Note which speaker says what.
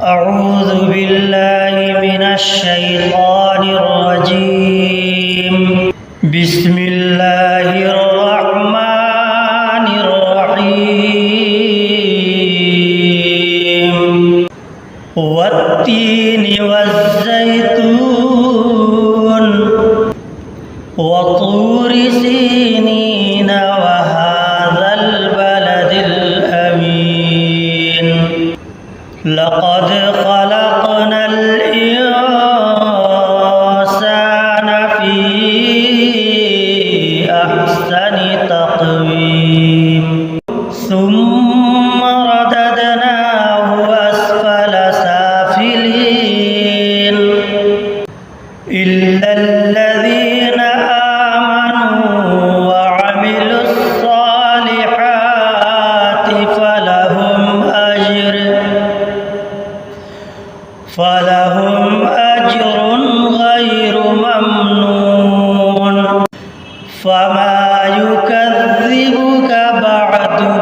Speaker 1: أعوذ بالله من الشيطان الرجيم بسم الله الرحمن الرحيم والتين والزيتون وطور سينين وهذا البلد الأمين لقد خلقنا الإنسان في أحسن تقويم ثم رددناه أسفل سافلين إلا الذين آمنوا وعملوا الصالحات فلهم أجر غير ممنون فما يكذبك بعد